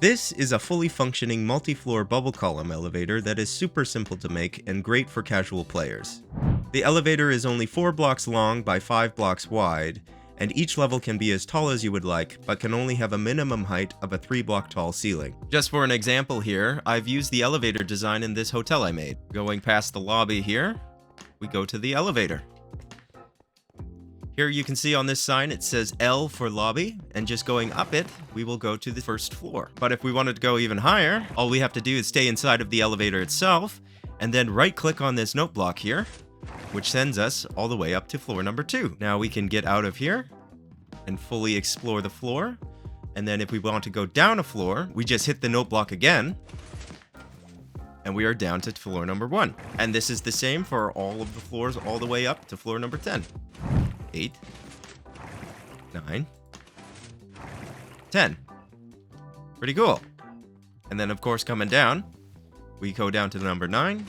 This is a fully functioning multi-floor bubble column elevator that is super simple to make and great for casual players. The elevator is only 4 blocks long by 5 blocks wide, and each level can be as tall as you would like, but can only have a minimum height of a 3 block tall ceiling. Just for an example here, I've used the elevator design in this hotel I made. Going past the lobby here, we go to the elevator. Here you can see on this sign it says L for lobby, and just going up it, we will go to the first floor. But if we wanted to go even higher, all we have to do is stay inside of the elevator itself, and then right click on this note block here, which sends us all the way up to floor number 2. Now we can get out of here and fully explore the floor. And then if we want to go down a floor, we just hit the note block again, and we are down to floor number 1. And this is the same for all of the floors all the way up to floor number 10. 8, 9, 10. Pretty cool. And then of course coming down, we go down to number 9,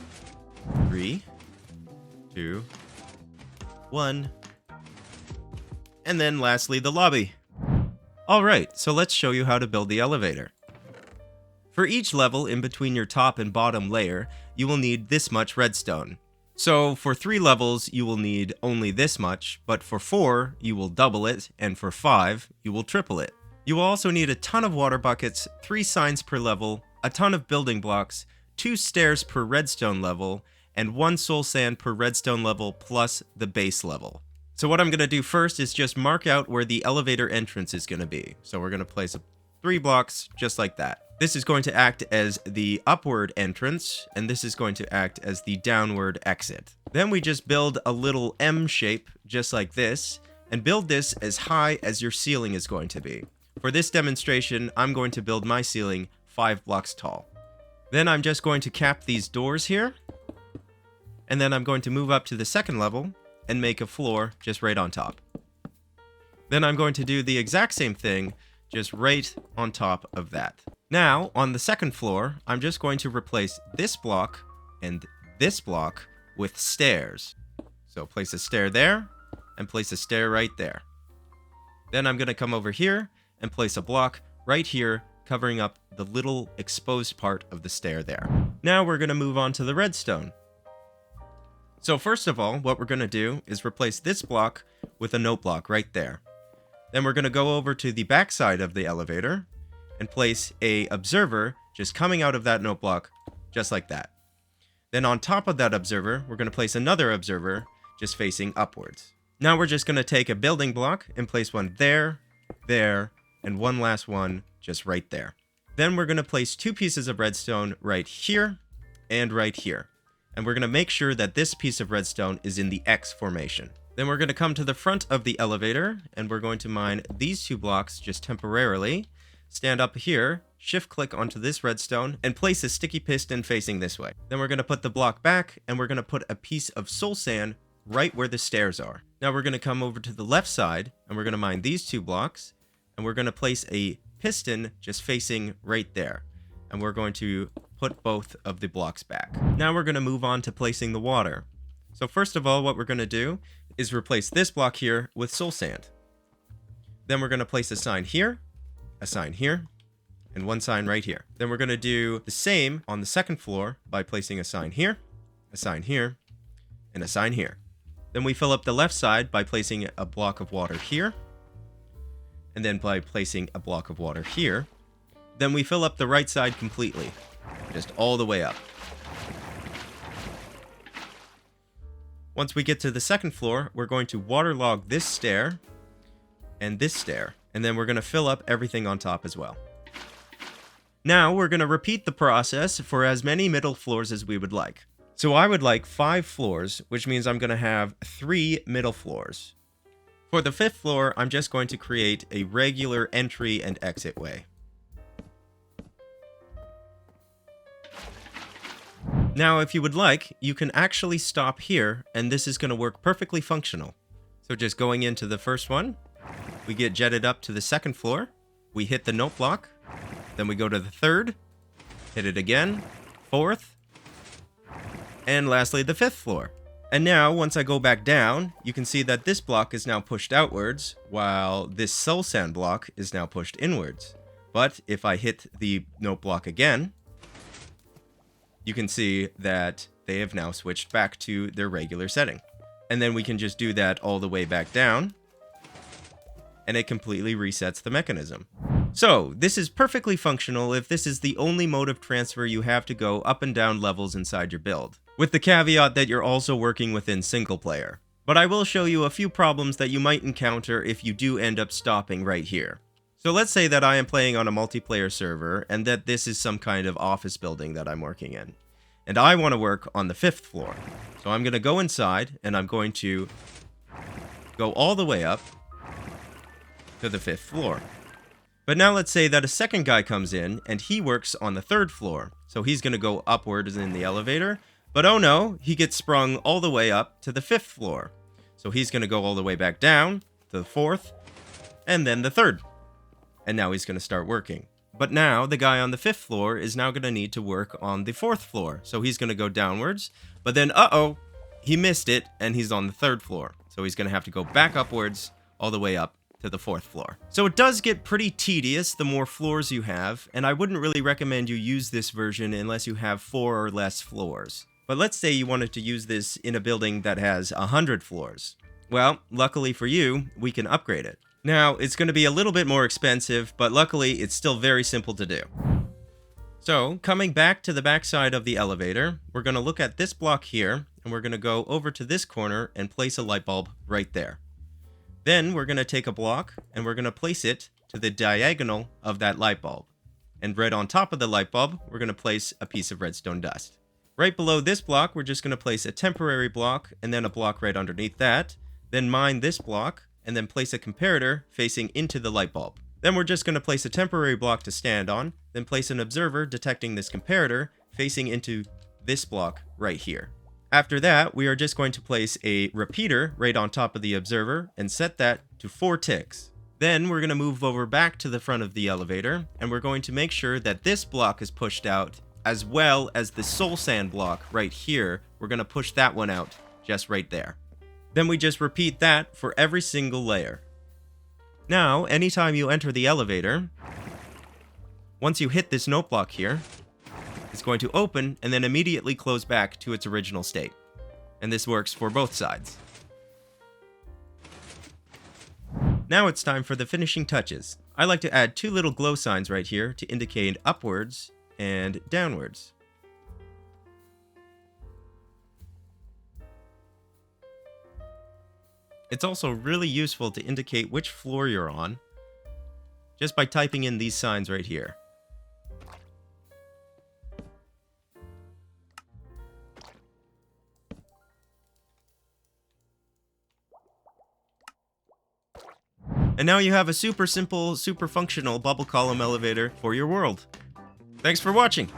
3, 2, 1, and then lastly the lobby. Alright, so let's show you how to build the elevator. For each level in between your top and bottom layer, you will need this much redstone. So for 3 levels, you will need only this much, but for 4, you will double it, and for 5, you will triple it. You will also need a ton of water buckets, 3 signs per level, a ton of building blocks, 2 stairs per redstone level, and 1 soul sand per redstone level plus the base level. So what I'm going to do first is just mark out where the elevator entrance is going to be. So we're going to place 3 blocks just like that. This is going to act as the upward entrance, and this is going to act as the downward exit. Then we just build a little M shape, just like this, and build this as high as your ceiling is going to be. For this demonstration, I'm going to build my ceiling 5 blocks tall. Then I'm just going to cap these doors here, and then I'm going to move up to the second level and make a floor just right on top. Then I'm going to do the exact same thing, just right on top of that. Now, on the second floor, I'm just going to replace this block and this block with stairs. So place a stair there, and place a stair right there. Then I'm going to come over here and place a block right here, covering up the little exposed part of the stair there. Now we're going to move on to the redstone. So first of all, what we're going to do is replace this block with a note block right there. Then we're going to go over to the back side of the elevator and place a observer just coming out of that note block, just like that. Then on top of that observer, we're going to place another observer just facing upwards. Now we're just going to take a building block and place one there, there, and one last one just right there. Then we're going to place 2 pieces of redstone right here and right here. And we're going to make sure that this piece of redstone is in the X formation. Then we're going to come to the front of the elevator, and we're going to mine these 2 blocks just temporarily. Stand up here, shift click onto this redstone, and place a sticky piston facing this way. Then we're going to put the block back, and we're going to put a piece of soul sand right where the stairs are. Now we're going to come over to the left side, and we're going to mine these 2 blocks, and we're going to place a piston just facing right there. And we're going to put both of the blocks back. Now we're going to move on to placing the water. So first of all, what we're going to do is replace this block here with soul sand. Then we're going to place a sign here, a sign here, and 1 sign right here. Then we're going to do the same on the second floor by placing a sign here, and a sign here. Then we fill up the left side by placing a block of water here, and then by placing a block of water here. Then we fill up the right side completely, just all the way up. Once we get to the second floor, we're going to waterlog this stair, and then we're going to fill up everything on top as well. Now we're going to repeat the process for as many middle floors as we would like. So I would like 5 floors, which means I'm going to have 3 middle floors. For the 5th floor, I'm just going to create a regular entry and exit way. Now, if you would like, you can actually stop here, and this is going to work perfectly functional. So just going into the first one, we get jetted up to the second floor, we hit the note block, then we go to the third, hit it again, fourth, and lastly the 5th floor. And now, once I go back down, you can see that this block is now pushed outwards, while this soul sand block is now pushed inwards. But if I hit the note block again, you can see that they have now switched back to their regular setting. And then we can just do that all the way back down, and it completely resets the mechanism. So, this is perfectly functional if this is the only mode of transfer you have to go up and down levels inside your build, with the caveat that you're also working within single player. But I will show you a few problems that you might encounter if you do end up stopping right here. So let's say that I am playing on a multiplayer server, and that this is some kind of office building that I'm working in. And I want to work on the 5th floor. So I'm going to go inside, and I'm going to go all the way up to the 5th floor. But now let's say that a second guy comes in, and he works on the 3rd floor. So he's going to go upwards in the elevator, but oh no, he gets sprung all the way up to the 5th floor. So he's going to go all the way back down to the 4th, and then the 3rd. And now he's going to start working. But now the guy on the 5th floor is now going to need to work on the 4th floor. So he's going to go downwards, but then uh-oh, he missed it, and he's on the 3rd floor. So he's going to have to go back upwards all the way up to the 4th floor. So it does get pretty tedious the more floors you have, and I wouldn't really recommend you use this version unless you have 4 or less floors. But let's say you wanted to use this in a building that has 100 floors. Well, luckily for you, we can upgrade it. Now, it's going to be a little bit more expensive, but luckily it's still very simple to do. So, coming back to the back side of the elevator, we're going to look at this block here, and we're going to go over to this corner and place a light bulb right there. Then we're going to take a block, and we're going to place it to the diagonal of that light bulb. And right on top of the light bulb, we're going to place a piece of redstone dust. Right below this block, we're just going to place a temporary block, and then a block right underneath that. Then mine this block, and then place a comparator facing into the light bulb. Then we're just going to place a temporary block to stand on, then place an observer detecting this comparator facing into this block right here. After that, we are just going to place a repeater right on top of the observer and set that to 4 ticks. Then we're going to move over back to the front of the elevator, and we're going to make sure that this block is pushed out, as well as the soul sand block right here. We're going to push that one out just right there. Then we just repeat that for every single layer. Now, anytime you enter the elevator, once you hit this note block here, it's going to open and then immediately close back to its original state. And this works for both sides. Now it's time for the finishing touches. I like to add 2 little glow signs right here to indicate upwards and downwards. It's also really useful to indicate which floor you're on, just by typing in these signs right here. And now you have a super simple, super functional bubble column elevator for your world. Thanks for watching!